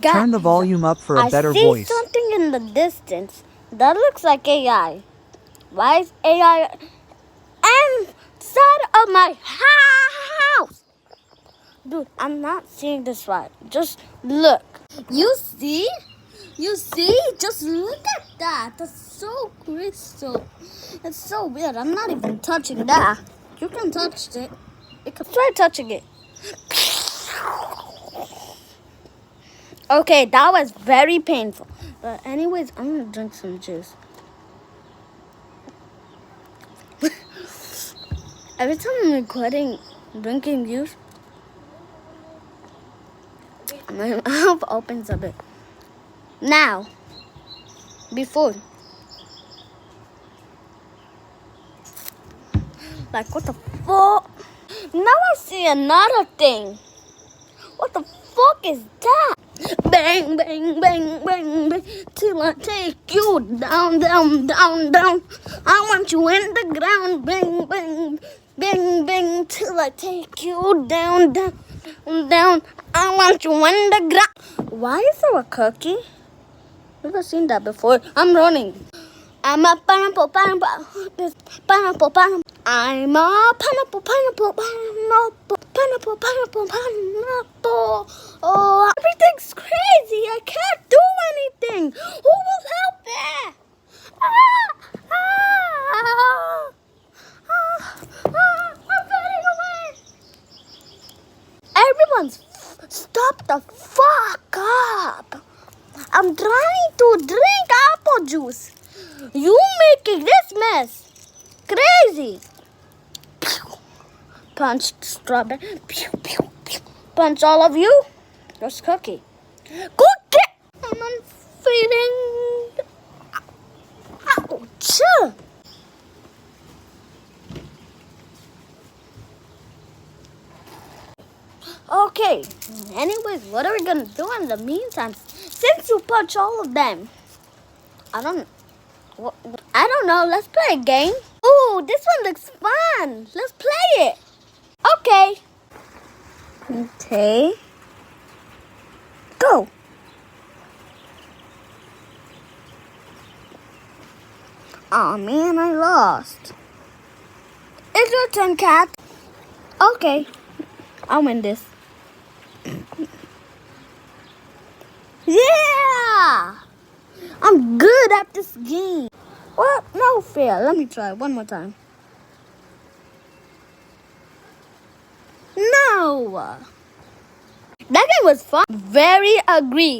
Turn the volume up for a better I see voice. something in the distance. That looks like AI. Why is AI inside of my house? Dude, I'm not seeing this right. Just look. You see? You see? Just look at that. That's so crystal. It's so weird. I'm not even touching that. You can touch it. You can try touching it. Okay, that was very painful. But anyways, I'm gonna drink some juice. Every time I'm recording drinking juice, my mouth opens a bit. Now, before. Like, what the fuck? Now I see another thing. What the fuck is that? Bang, bang, bang, bang, bang, till I take you down, down, down, down. I want you in the ground. Bang, bang, bang, bang, till I take you down, down, down. I want you in the ground. Why is there a cookie? Never seen that before. I'm running. I'm a pineapple, pineapple, pineapple, pineapple. I'm a pineapple, pineapple, pineapple, pineapple, pineapple, pineapple. Oh, everything's crazy. I can't do anything. Who will help me? I'm running away. Everyone's stop the fuck up. I'm trying to drink apple juice. You making this mess. Crazy. Punch strawberry. Punch all of you. There's cookie. Cookie! I'm feeling. Ouch. Okay. Anyways, what are we gonna do in the meantime? Since you punch all of them. I don't know. Let's play a game. Ooh, this one looks fun. Let's play it. Okay. Okay. Go. Aw, man, I lost. It's your turn, Cat. Okay. I'll win this. Yeah! I'm good at this game. What? No fair. Let me try one more time. No. That game was fun. Very agree.